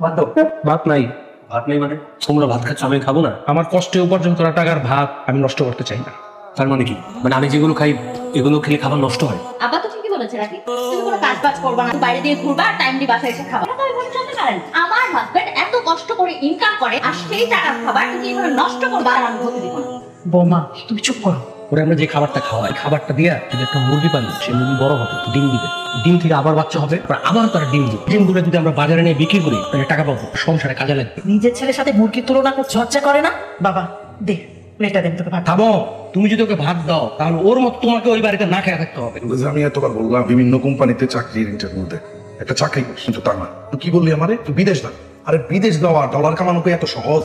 ভাত দাও। ভাত নাই। ভাত নেই মানে? তোমরা ভাত খাচ্ছ, আমি খাবো না? আমার কষ্টে উপার্জন করা টাকার ভাত আমি নষ্ট করতে চাই না। তার মানে কি? মানে আমি যেগুলো খাই এগুলো খেলে খাবার নষ্ট হয়? আব্বা তো ঠিকই বলেছে রাখি, তুমি কোনো কাজ বাজ করবা না, বাইরে দিয়ে ঘুরবা আর টাইম দিয়ে বাসায় এসে খাবা। এটা তো আমি বলে চলতে পারেন। আমার হাজবেন্ড এত কষ্ট করে ইনকাম করে আর সেই টাকার খাবার তুমি এইভাবে নষ্ট করবা আর আমি হতে দিব না। বৌমা তুমি চুপ করো। ওরা আমরা যে খাবারটা খাওয়াই, খাবারটা দিয়া যদি একটা মুরগি পালি, সেই মুরগি বড় হবে, ডিম দিবে, ডিম থেকে আবার বাচ্চা হবে, আবার তারা ডিম দিবে। ডিমগুলো যদি আমরা বাজারে নিয়ে বিক্রি করি তাহলে টাকা পাবো, সংসারে কাজে লাগবে। নিজের ছেলের সাথে মুরগির তুলনা করতে লজ্জা করে না? বাবা দে প্লেটটা দেন তোকে ভাত। খাবো, তুমি যদি ওকে ভাত দাও তাহলে ওর মতো তোমাকে ওই বাড়িতে না খেয়ে থাকতে হবে। আমি এতবার বললাম বিভিন্ন কোম্পানিতে চাকরির ইন্টারভিউতে একটা চাকরি করছি, কিন্তু তা না। তুই কি বললি আমারে? তুই বিদেশ যা। আরে বিদেশ যাওয়া ডলার কামানো কি এত সহজ?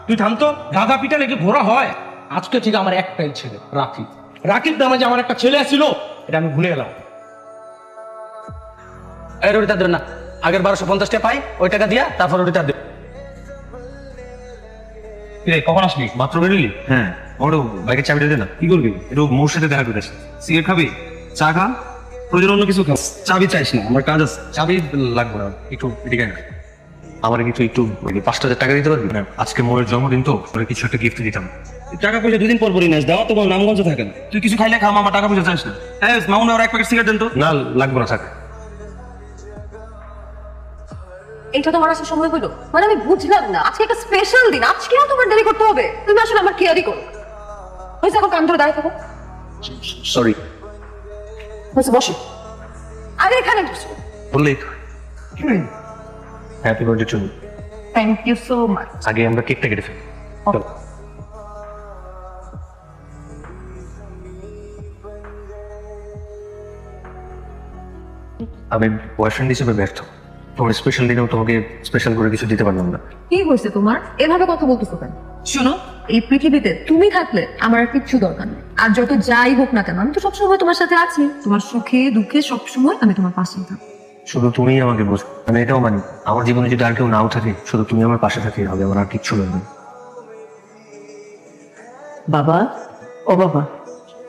তুই থামতো, গাধা পিটা লেগে ঘোরা হয়। আজকে ঠিক আমার একটাই ছেলে, রাকিব। রাকিব নামে যে আমার একটা ছেলে ছিল এটা আমি ভুলে গেলাম। এই রুটিটা দেন না, আগের 1250 টাকা পাই, ওই টাকা দিয়া তারপর রুটিটা দে। কিরে কখন আসলি? মাত্র বেরোলি? হ্যাঁ। ওর বাইকের চাবিটা দে না। কি করবি? একটু মোর সাথে দেখা করে আসি। সিগারেট খাবি? চা খা, প্রয়োজন অন্য কিছু খা। চাবি চাইস না, আমার কাজ আছে। চাবি লাগবে না, একটু এদিকে আয়। আমার কিন্তু একটু 5000 টাকা দিতে পারবি না? আজকে মোয়ের জন্মদিন তো, ওরে কিছু একটা গিফট দিতাম। টাকা পয়সা দুদিন পর পরই নাচ দাও, তোমার নামগঞ্জ থাকে না। তুই কিছু খাইলে খা, আমার টাকা পয়সা চাইস না। হ্যাঁ মামুন, আর এক প্যাকেট সিগারেট দেন তো। না লাগবে না, থাক। এটা তোমার আসার সময় হলো? মানে আমি বুঝলাম না, আজকে একটা স্পেশাল দিন, আজকেও তোমার দেরি করতে হবে? তুমি আসলে আমার কেয়ারই করো। হয়েছে, এখন কান ধরে দাঁড়িয়ে থাকো। সরি। হয়েছে, বসো। আগে এখানে বসো। বললি happy birthday to you. Thank you so much. আগে আমরা কেকটা কেটে ফেলি। চলো। আমি বয়ফ্রেন্ড হিসেবে ব্যর্থ। তোমার স্পেশাল দিনেও তোমাকে স্পেশাল করে কিছু দিতে পারলাম না। কি হয়েছে তোমার? এভাবে কথা বলতেছো কেন? শোনো, এই পৃথিবীতে তুমি থাকলে আমার আর কিচ্ছু দরকার নেই। আর যত যাই হোক না কেন, আমি তো সবসময় তোমার সাথে আছি। তোমার সুখে দুঃখে সবসময় আমি তোমার পাশেই থাকবো। শুধু তুমিই আমাকে বোঝো, আমি এটাও মানি। আমার জীবনে যদি আর কেউ নাও থাকে, শুধু তুমি আমার পাশে থাকলেই হবে, আমার আর কিচ্ছু লাগবে না। বাবা, ও বাবা,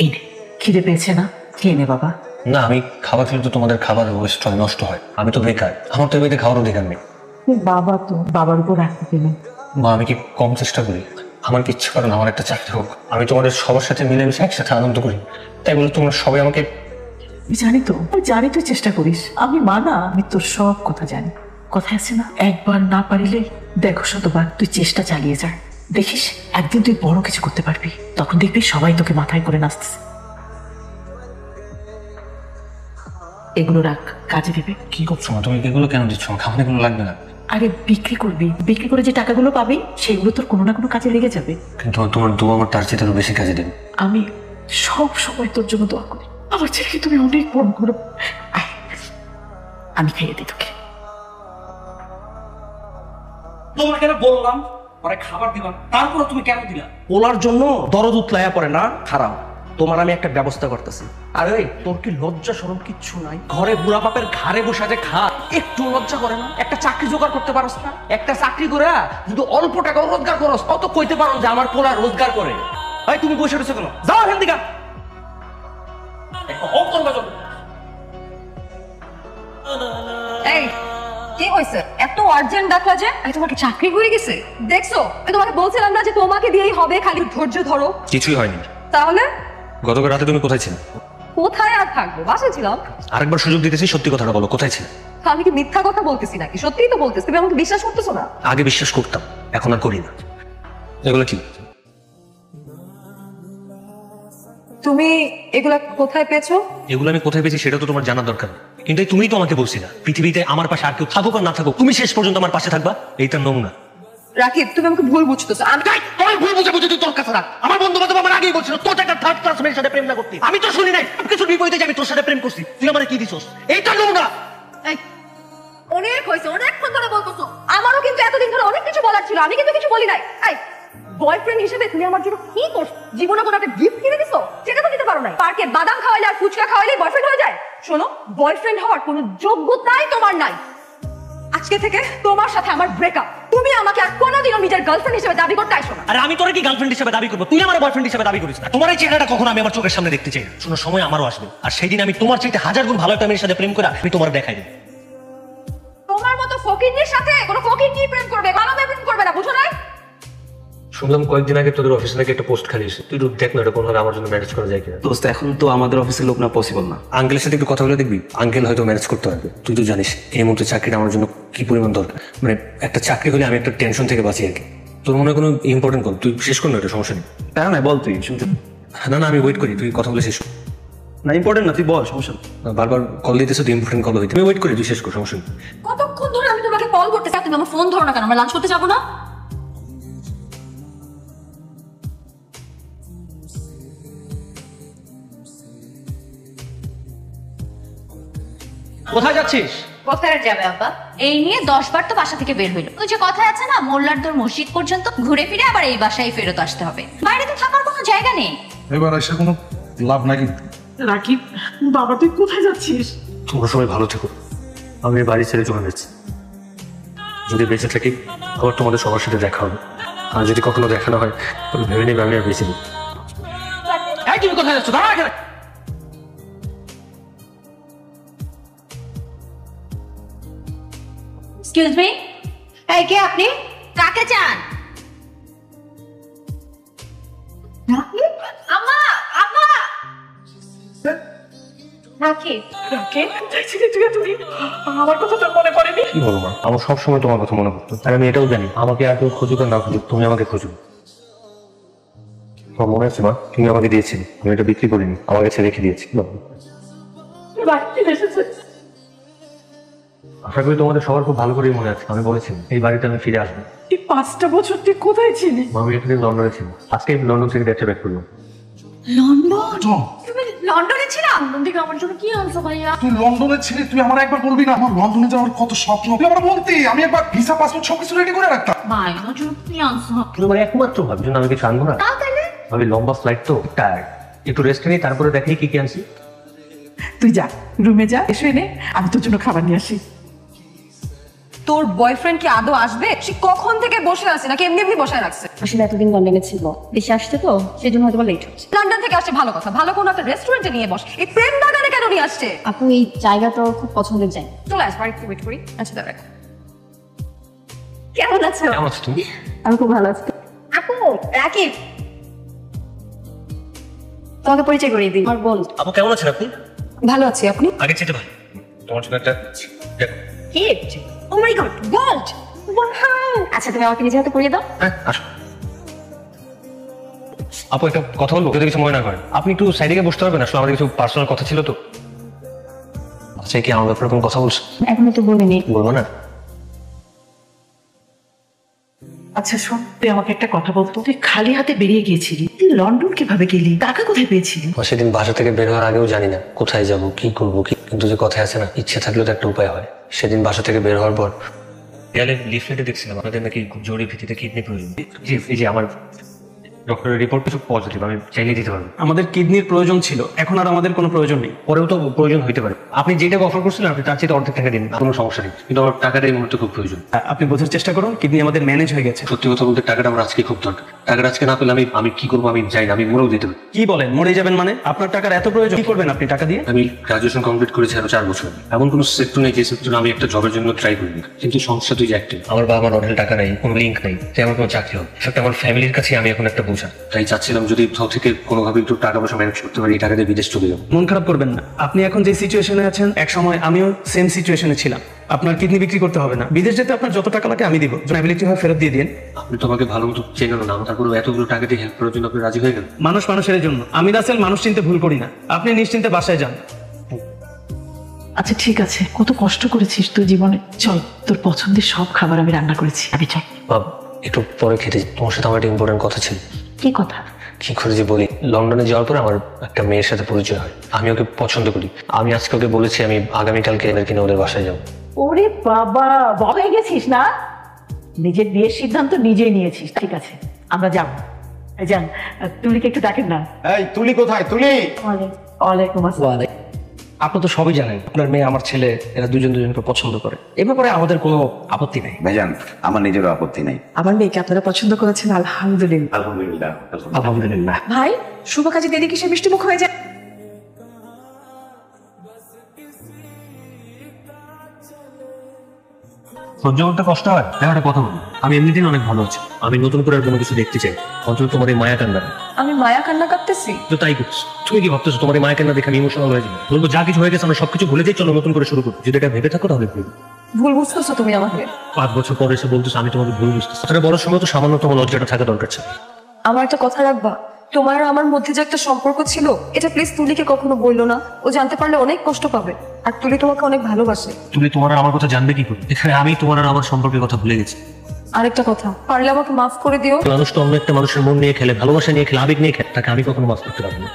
এই নে, খিদে পেয়েছে না? খেয়ে নে বাবা। না, আমি খাবার খেলে তো তোমাদের খাবার ওয়েস্ট হয়, নষ্ট হয়। আমি তো বেকার, আমার তো এবারে খাওয়ার অধিকার নেই। বাবা তো বাবার উপর রাখতে পেলেন। মা, আমি কি কম চেষ্টা করি? আমার কি ইচ্ছে করে না আমার একটা চাকরি হোক? আমি তোমাদের সবার সাথে মিলেমিশে একসাথে আনন্দ করি, তাই বলে তোমরা সবাই আমাকে... আমি জানি তুই চেষ্টা করিস। আমি মানা, আমি তোর সব কথা জানি। কথা আছে না, একবার না পারিলে দেখো শতবার। তুই চেষ্টা চালিয়ে যা, দেখিস একদিন তুই বড় কিছু করতে পারবি। তখন দেখবি সবাই তোকে মাথায় করে নাচতেছে। এগুলো রাখ, কাজে দিবে। কি করছো মা? তুমি এগুলো কেন দিচ্ছ? খাবার এগুলো লাগবে না। আরে বিক্রি করবি, বিক্রি করে যে টাকাগুলো পাবি সেগুলো তোর কোনো না কোনো কাজে লেগে যাবে। কিন্তু তোমার দোয়া আমার তার চেয়ে আরো বেশি কাজে দেবে। আমি সব সময় তোর জন্য দোয়া করি। আমার ছেলেকে তুমি অনেক বড় করো। আয়, আমি খাইয়ে দিই তোকে। তোমাকে কেন বললাম পরে খাবার দিবা, তারপরে তুমি কেন দিলা? ওলার জন্য দরদ উতলাইয়া পড়ে না, খারাপ। তোমার আমি একটা ব্যবস্থা করতেছি। আরে তোর কি লজ্জা শরম কিচ্ছু নাই? ঘরে বুড়া বাপের ঘাড়ে বসে যে খা, একটু লজ্জা করে না? একটা চাকরি জোগাড় করতে পারস না? একটা চাকরি করে যদি অল্প টাকা রোজগার করস, অত কইতে পারো যে আমার পোলা রোজগার করে। ভাই তুমি বসে রয়েছো কেন? যাও এখান থেকে। এই কি হয়েছে? এত আর্জেন্ট ডাকলা যে? এই তোমার কি চাকরি হয়ে গেছে? দেখছো, আমি তোমাকে বলছিলাম না যে তোমাকে দিয়েই হবে, খালি ধৈর্য ধরো। কিছুই হয়নি। তাহলে গতকাল রাতে তুমি কোথায় ছিলে? কোথায় আর থাকবো? বাসায় ছিলাম। আরেকবার সুযোগ দিতেছি, সত্যি কথাটা বলো, কোথায় ছিলে? আমি কি মিথ্যা কথা বলতেছি নাকি? সত্যিই তো বলতেছি, তুমি আমাকে বিশ্বাস করতেছো না? আগে বিশ্বাস করতাম, এখন আর করি না। এগুলো কি? তুমি এগুলা কোথায় পেয়েছো? এগুলো আমি কোথায় পেয়েছি সেটা তো তোমার জানার দরকার নেই। কিন্তু তুমিই তো আমাকে বলছিলা পৃথিবীতে আমার পাশে আর কেউ থাকুক আর না থাকুক, তুমি শেষ পর্যন্ত আমার পাশে থাকবা। এই তার নমুনা। রাকিব, তুমি আমাকে ভুল বুঝতেছো। আমি ভুল বুঝে বুঝে তুই তোর কাছে রাখ। আমার বন্ধু বান্ধব আমার আগেই বলছিল তোর একটা থার্ড ক্লাস মেয়ের সাথে প্রেম না করতে। আমি তো শুনি নাই কিছু বিপরীতে যে আমি তোর সাথে প্রেম করছি। তুই আমার কি দিছস? এইটা নমুনা। অনেক হয়েছে, অনেকক্ষণ ধরে বলতেছো। আমারও কিন্তু এতদিন ধরে অনেক কিছু বলার ছিল, আমি কিন্তু কিছু বলি নাই। এই বয়ফ্রেন্ড হিসেবে তুমি আমার জন্য কি করছো? জীবনে কোনো একটা গিফট কিনে দিছো? সেটা তো দিতে পারো না। পার্কে বাদাম খাওয়াইলে আর ফুচকা খাওয়াইলে বয়ফ্রেন্ড হয়ে যায়? শোনো, বয়ফ্রেন্ড হওয়ার কোনো যোগ্যতাই তোমার নাই। আজকে থেকে তোমার সাথে আমার ব্রেকআপ। তুমি আমাকে আর কোনোদিনও নিজের গার্লফ্রেন্ড হিসেবে দাবি করতে আসো না। আরে আমি তোরে কি গার্লফ্রেন্ড হিসেবে দাবি করবো? তুই আমার বয়ফ্রেন্ড হিসেবে দাবি করিস না। তোমার এই চেহারাটা কখনো আমি আমার চোখের সামনে দেখতে চাই না। শোনো, সময় আমারও আসবে, আর সেই দিন আমি তোমার চাইতে 1000 গুণ ভালো একটা মেয়ের সাথে প্রেম করে আমি তোমার দেখাই দেব। তোমার মতো ফকিন্নির সাথে কোনো ফকিন্নি প্রেম করবে, ভালো প্রেম করবে না, বুঝো না? শুনলাম কয়েকদিন আগে তোদের অফিসে নাকি একটা পোস্ট খালি এসেছে, তুই একটু দেখ না এটা কোনোভাবে আমার জন্য ম্যানেজ করা যায় কিনা। দোস্ত এখন তো আমাদের অফিসের লোক না, পসিবল না। আঙ্কেলের সাথে একটু কথা বলে দেখবি, আঙ্কেল হয়তো ম্যানেজ করতে পারবে। তুই তো জানিস এই মুহূর্তে চাকরিটা আমার জন্য কি পরিমাণ দরকার, মানে একটা চাকরি হলে আমি একটা টেনশন থেকে বাঁচি আর কি। তোর মনে হয় কোনো ইম্পর্টেন্ট কল, তুই শেষ কর না, এটা সমস্যা নেই। তাই না, বল তুই শুনতে। না না আমি ওয়েট করি, তুই কথা বলে শেষ কর। না ইম্পর্টেন্ট না, তুই বল, সমস্যা নেই। বারবার কল দিতেছে, তুই ইম্পর্টেন্ট কল হইতে, আমি ওয়েট করি, তুই শেষ কর, সমস্যা নেই। কতক্ষণ ধরে আমি তোমাকে কল করতে চাই, তুমি আমার ফোন ধরো না কেন? আমরা লাঞ্চ করতে যাবো না? কোথায় যাচ্ছিস? কোথায় যাবে আব্বা? এই নিয়ে 10 বার তো বাসা থেকে বের হইলো। ওই যে কথা আছে না, মোল্লার দর মসজিদ পর্যন্ত ঘুরে ফিরে আবার এই বাসায় ফেরত আসতে হবে। বাইরে তো থাকার কোনো জায়গা নেই। এবার এসে কোনো লাভ নাই কিন্তু। রাকিব, বাবা তুই কোথায় যাচ্ছিস? তোমরা সবাই ভালো থেকো, আমি এই বাড়ি ছেড়ে চলে যাচ্ছি। যদি বেঁচে থাকি আবার তোমাদের সবার সাথে দেখা হবে, আর যদি কখনো দেখা না হয় তবে ভেবে নেবে আমি আর বেঁচে নেই। এই তুমি কোথায় যাচ্ছ? দাঁড়া এখানে। এক্সকিউজ মি, এই কে আপনি? কাকে চান? আম্মা, আম্মা! রাকিব, রাকিব, কোথায় ছিলে তুই? আমার কথা তোর মনে পড়েনি? কি বলো মা, আমার সবসময় তোমার কথা মনে পড়তো, আর আমি এটাও জানি আমাকে আর কেউ খুঁজুক আর না খুঁজুক, তুমি আমাকে খুঁজো। তোমার মনে আছে মা, তুমি আমাকে দিয়েছিলে, আমি এটা বিক্রি করিনি, আমার কাছে রেখে দিয়েছি। রাকিব এসেছে। আশা করি তোমাদের সবার খুব ভালো করেই মনে আছে, আমি বলেছিলাম এই বাড়িতে আমি ফিরে আসবো। এই 5টা বছর তুই কোথায় ছিলি? আমি এতদিন লন্ডনে ছিল, আজকে লন্ডন থেকে দেখতে ব্যাক করলাম। লন্ডন? তুমি লন্ডনে ছিল? লন্ডন থেকে আমার জন্য কি আনছো ভাইয়া? তুই লন্ডনে ছিলি, তুই আমার একবার বলবি না আমার লন্ডনে যাওয়ার কত স্বপ্ন? তুই আমার বলতি, আমি একবার ভিসা পাসপোর্ট সবকিছু রেডি করে রাখতাম। ভাই আমার জন্য কি আনছো? তোমার একমাত্র ভাবছো না আমি কিছু আনবো না? তাহলে আমি লম্বা ফ্লাইট তো টায়ার্ড, একটু রেস্ট নিই তারপরে দেখি কি কি আনছি। তুই যা রুমে যা, এসে এনে আমি তোর জন্য খাবার নিয়ে আসি। তোর বয়ফ্রেন্ড কি আদৌ আসবে? সে কখন থেকে বসে আছে, নাকি এমনি এমনি বসে রাখছে? আসলে এতদিন লন্ডনে ছিল, দেশে আসছে তো সেজন্য হয়তো লেট হচ্ছে। লন্ডন থেকে আসছে ভালো কথা, ভালো কোনো একটা রেস্টুরেন্টে নিয়ে বস। এই প্রেম বাগানে কেন নিয়ে আসছে? আপু এই জায়গাটা ওর খুব পছন্দের জায়গা। চলে আস, বাড়িতে ওয়েট করি। আচ্ছা দাঁড়া, কেমন আছো? কেমন আছো তুমি? আমি খুব ভালো আছি। আপু, রাকিব। তোমাকে পরিচয় করিয়ে দিই, আমার বোন। আপু কেমন আছেন আপনি? ভালো আছি, আপনি? আগে চেতে ভাই, তোমার জন্য একটা দেখো। গিফট? ও মাই গড, গোল্ড! আচ্ছা তুমি আমাকে নিজে হাতে পরিয়ে দাও। হ্যাঁ আসো। আপু একটা কথা বলবো, যদি কিছু মনে না করেন, আপনি একটু সাইডে গিয়ে বসতে পারবেন? আসলে আমাদের কিছু পার্সোনাল কথা ছিল তো। আচ্ছা কি আমার ব্যাপারে কোনো কথা বলছো? এখনো তো বলিনি। বলবো না? আচ্ছা শোন, তুই আমাকে একটা কথা বলতো, তুই খালি হাতে বেরিয়ে গিয়েছিলি, তুই লন্ডন কিভাবে গেলি? টাকা কোথায় পেয়েছিলি? সেদিন বাসা থেকে বের হওয়ার আগেও জানি না কোথায় যাব কি করব, কিন্তু যে কথা আছে না, ইচ্ছে থাকলেও তো একটা উপায় হয়। সেদিন বাসা থেকে বের হওয়ার পর দেয়ালে লিফলেটে দেখছিলাম আপনাদের নাকি খুব জরুরি ভিত্তিতে কিডনি প্রয়োজন। জি এই যে আমার ডক্টরের রিপোর্ট কিছু পজিটিভ, আমি চাইলে দিতে পারবো। আমাদের কিডনির প্রয়োজন ছিল, এখন আর আমাদের কোনো প্রয়োজন নেই। পরেও তো প্রয়োজন হইতে পারে, আপনি যেটা অফার করছিলেন আপনি তার চেয়ে অর্ধেক টাকা দিন, কোনো সমস্যা নেই, কিন্তু আমার টাকাটা এই মুহূর্তে খুব প্রয়োজন। আপনি বোঝার চেষ্টা করুন, কিডনি আমাদের ম্যানেজ হয়ে গেছে। সত্যি কথা বলতে টাকাটা আমার আজকে খুব দরকার, টাকাটা আজকে না পেলে আমি কি করবো আমি জানি না, আমি মরেও দিতে পারি। কি বলেন, মরে যাবেন মানে? আপনার টাকার এত প্রয়োজন, কি করবেন আপনি টাকা দিয়ে? আমি গ্রাজুয়েশন কমপ্লিট করেছি আরো 4 বছর, এমন কোনো সেক্টর নেই যে সেক্টরে আমি একটা জবের জন্য ট্রাই করিনি, কিন্তু সমস্যা তুই যে একটাই, আমার বাবা আমার অনেক টাকা নেই, কোনো লিঙ্ক নেই, তাই আমার কোনো চাকরি হবে, সেটা আমার ফ্যামিলির কাছে আমি এখন একটা বোঝা। তাই চাচ্ছিলাম যদি কোথাও থেকে কোনোভাবে একটু টাকা পয়সা ম্যানেজ করতে পারি, এই টাকা দিয়ে বিদেশ চলে যাবো। মন খারাপ করবেন না, আপনি এখন যে সিচুয়েশনে আছেন এক সময় আমিও সেম সিচুয়েশনে ছিলাম। আপনার কিডনি বিক্রি করতে হবে না, বিদেশ যেতে আপনার যত টাকা লাগে আমি দিব, অ্যাবিলিটি হয় ফেরত দিয়ে দিন। আপনি তো আমাকে ভালো মতো চেনেন না, তারপরে এতগুলো টাকা দিয়ে হেল্প করার জন্য আপনি রাজি হয়ে গেলেন। মানুষ মানুষের জন্য, আমি রাসেল মানুষ চিনতে ভুল করি না। আপনি নিশ্চিন্তে বাসায় যান। আচ্ছা ঠিক আছে, কত কষ্ট করেছিস তুই জীবনে, চল তোর পছন্দের সব খাবার আমি রান্না করেছি, আমি চাই। বাবা একটু পরে খেতে যাই, তোমার সাথে আমার একটা ইম্পর্টেন্ট কথা ছিল। কি কথা? কি করে যে বলি, লন্ডনে যাওয়ার পর আমার একটা মেয়ের সাথে পরিচয় হয়, আমি ওকে পছন্দ করি। আমি আজকে ওকে বলেছি আমি আগামীকালকে এদের কিনে ওদের বাসায় যাবো। ওরে বাবা, বড় হয়ে গেছিস না, নিজের বিয়ের সিদ্ধান্ত নিজেই নিয়েছিস। ঠিক আছে আমরা যাবো। যান, তুলিকে একটু ডাকেন না। এই তুলি কোথায়? তুলি ওয়ালাইকুম আসসালাম। আপনি তো সবই জানেন, আপনার মেয়ে আমার ছেলে এরা দুজন দুজনকে পছন্দ করে, এ ব্যাপারে আমাদের কোনো আপত্তি নেই। ভাইজান, আমার নিজেরও আপত্তি নাই। আমার মেয়েকে আপনারা পছন্দ করেছেন, আলহামদুলিল্লাহ। আলহামদুলিল্লাহ। আলহামদুলিল্লাহ। ভাই, শুভ কাজে দেরি কিসে মিষ্টি মুখ হয়ে যায়? সহ্য করতে কষ্ট হয়। দেখো একটা কথা বলি, আমি এমনিতেই অনেক ভালো আছি, আমি নতুন করে আর কোনো কিছু দেখতে চাই, অন্তত তোমার এই মায়া কান্না। আমি মায়া কান্না কাঁদতেছি? তো তাই করছো তুমি, কি ভাবতেছো তোমার এই মায়া কান্না দেখে আমি ইমোশনাল হয়ে যাবো? বলবো যা কিছু হয়ে গেছে আমরা সবকিছু ভুলে যাই, চলো নতুন করে শুরু করি। যদি এটা ভেবে থাকো তাহলে ভুল। ভুল বুঝতেছো তুমি আমাকে? 5 বছর পরে এসে বলতেছো আমি তোমাকে ভুল বুঝতেছি। আসলে বড় সময় তো সামান্যতম লজ্জাটা থাকা দরকার ছিল। আমার একটা কথা রাখবা, তোমার আর আমার মধ্যে যে একটা সম্পর্ক ছিল, এটা প্লিজ তুলিকে কখনো বললো না। ও জানতে পারলে অনেক কষ্ট পাবে। আর তুলি তোমাকে অনেক ভালোবাসে। তুমি তোমার আর আমার কথা জানবে কি করে? এখানে আমি তোমার আর আমার সম্পর্কের কথা ভুলে গেছি। আরেকটা কথা, পারলে আমাকে মাফ করে দিও। মানুষ তো অন্য একটা মানুষের মন নিয়ে খেলে, ভালোবাসা নিয়ে খেলে, আবেগ নিয়ে খেলে, তাকে আমি কখনো মাফ করতে পারবো না।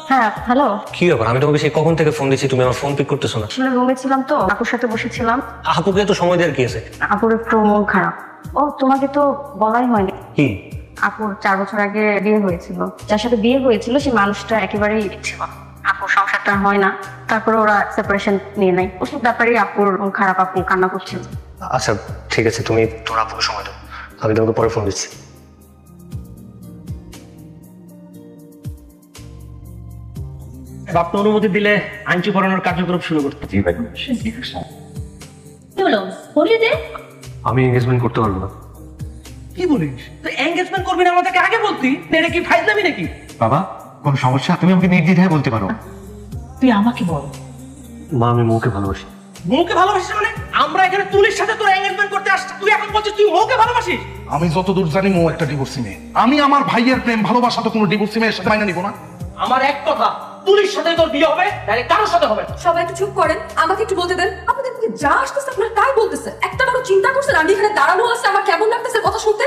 হ্যাঁ হ্যালো, কি ব্যাপার? আমি তোমাকে সেই কখন থেকে ফোন দিচ্ছি, তুমি আমার ফোন পিক করতেছো না। আসলে রুমে ছিলাম তো, আপুর সাথে বসেছিলাম। আপুকে তো সময় দেওয়ার কি আছে? আপুর একটু মন খারাপ। ও তোমাকে তো বলাই হয়নি, কি? আপুর 4 বছর আগে বিয়ে হয়েছিল। যার সাথে বিয়ে হয়েছিল সেই মানুষটা একেবারেই ছিল। আপুর সংসারটা হয় না, তারপরে ওরা সেপারেশন নিয়ে নেয়। ওসব ব্যাপারে আপুর মন খারাপ, আপু কান্না করছিল। আচ্ছা ঠিক আছে, তুমি তোমার আপুকে সময় দাও, আমি তোমাকে পরে ফোন দিচ্ছি। আপনি অনুমতি দিলে আইনটি পড়ানোর কার্যক্রম শুরু করতে। জি ভাই। কি হলো, বলিয়ে দে। আমি এনগেজমেন্ট করতে পারবো না। কি বলিস? তুই এঙ্গেজমেন্ট করবি না আমাদেরকে আগে বলতি? এটা কি ফাইজলামি নাকি? বাবা কোন সমস্যা? তুমি আমাকে নির্দ্বিধায় বলতে পারো। তুই আমাকে বল। মা, আমি মৌকে ভালোবাসি। মৌকে ভালোবাসিস মানে? আমরা এখানে তুলির সাথে তোর এঙ্গেজমেন্ট করতে আসছি, তুই এখন বলছিস তুই মৌকে ভালোবাসিস? আমি যতদূর জানি মৌ একটা ডিভোর্সি মেয়ে। আমি আমার ভাইয়ের প্রেম ভালোবাসা তো কোনো ডিভোর্সি মেয়ের সাথে মাইনা নিব না। আমার এক কথা, তুলির সাথে তোর বিয়ে হবে, তাহলে কারোর সাথে হবে না। সবাই একটু চুপ করেন, আমাকে একটু বলতে দেন। আপনাদের মুখে যা আসতেছে আপনারা তাই বলতেছে। একটা বারো চিন্তা করছেন আমি এখানে দাঁড়ানো আছে, আমার কেমন লাগতেছে কথা শুনতে?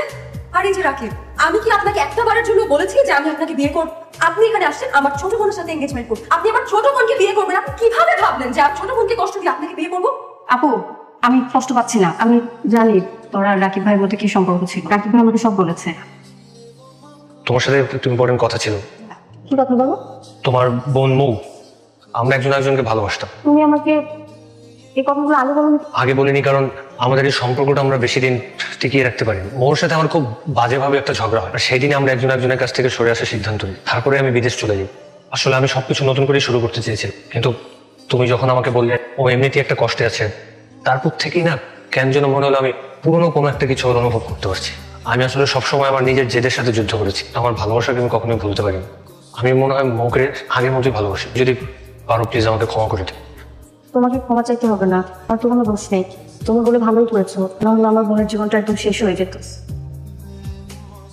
আর এই যে রাকিব, আমি কি আপনাকে একটা বারের জন্য বলেছি যে আমি আপনাকে বিয়ে করব? আপনি এখানে আসছেন আমার ছোট বোনের সাথে এঙ্গেজমেন্ট করতে। আপনি আমার ছোট বোনকে বিয়ে করবেন? আপনি কিভাবে ভাবলেন যে আমি ছোট বোনকে কষ্ট দিয়ে আপনাকে বিয়ে করবো? আপু আমি কষ্ট পাচ্ছি না, আমি জানি তোরা রাকিব ভাইয়ের মধ্যে কি সম্পর্ক ছিল। রাকিব ভাই আমাকে সব বলেছে। তোমার সাথে একটু ইম্পর্টেন্ট কথা ছিল। কি কথা বলো? তোমার বোন মৌ, আমরা একজন একজনকে ভালোবাসতাম। তুমি আমাকে এই কথাগুলো আগে বলো। আগে বলিনি কারণ আমাদের এই সম্পর্কটা আমরা বেশি দিন টিকিয়ে রাখতে পারিনি। মৌর সাথে আমার খুব বাজেভাবে একটা ঝগড়া হয়, আর সেই দিন আমরা একজন একজনের কাছ থেকে সরে আসার সিদ্ধান্ত নিই। তারপরে আমি বিদেশ চলে যাই। আসলে আমি সবকিছু নতুন করে শুরু করতে চেয়েছিলাম, কিন্তু তুমি যখন আমাকে বললে ও এমনিতেই একটা কষ্টে আছে, তারপর থেকেই না কেন যেন মনে হলো আমি পুরনো কোনো একটা কিছু ওর অনুভব করতে পারছি। আমি আসলে সবসময় আমার নিজের জেদের সাথে যুদ্ধ করেছি, আমার ভালোবাসাকে আমি কখনোই ভুলতে পারিনি। আমি মনে হয় মৌকে আগের মতোই ভালোবাসি। যদি পারো প্লিজ আমাকে ক্ষমা করে দিও। তোমাকে ক্ষমা চাইতে হবে না, আর তো কোনো দোষ নেই। তুমি বলে ভালোই করেছো, নাহলে আমার বোনের জীবনটা একদম শেষ হয়ে যেত।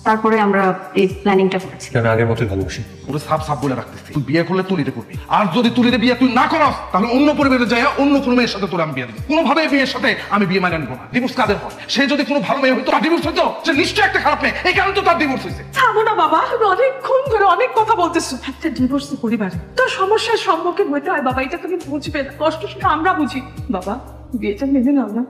তারপরে আমরা এই প্ল্যানিংটা করেছি। আমি আগের মতোই ভালোবাসি। পুরো সাপ সাপ বলে রাখতেছি, তুই বিয়ে করলে তুলিতে করবি। আর যদি তুলিতে বিয়ে তুই না করস, তাহলে অন্য পরিবারে যায় অন্য কোনো মেয়ের সাথে তোর আমি বিয়ে দেবো। কোনোভাবে বিয়ের সাথে আমি বিয়ে মানে আনবো না। ডিভোর্স কাদের হয়? সে যদি কোনো ভালো মেয়ে হইতো তার ডিভোর্স হইতো? সে নিশ্চয়ই একটা খারাপ মেয়ে, এই কারণে তো তার ডিভোর্স হয়েছে। থামো না বাবা, তুমি অনেকক্ষণ ধরে অনেক কথা বলতেছো। একটা ডিভোর্সি পরিবারে তোর সমস্যার সম্মুখীন হইতে হয় বাবা, এটা তুমি বুঝবে না। কষ্ট শুনে আমরা বুঝি বাবা, বিয়েটা মেনে নাও না।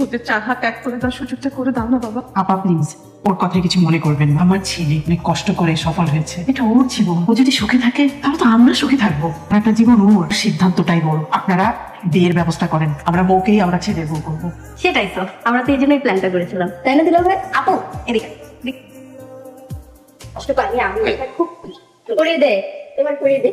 ওদের 4 হাত এক করে দেওয়ার সুযোগটা করে দাও না বাবা। আপা প্লিজ, ওর কথায় কিছু মনে করবেন না। আমার ছেলে অনেক কষ্ট করে সফল হয়েছে, এটা ওর জীবন। ও যদি সুখে থাকে তাহলে তো আমরা সুখে থাকবো। একটা জীবন ওর, সিদ্ধান্তটাই বড়। আপনারা বিয়ের ব্যবস্থা করেন, আমরা বউকেই আমরা ছেলের বউ করবো। সেটাই তো, আমরা তো এই জন্যই প্ল্যানটা করেছিলাম, তাই না দিলাম ভাই? আপু এদিকে কষ্ট পাইনি আমি, খুব করিয়ে দে, এবার করিয়ে দে।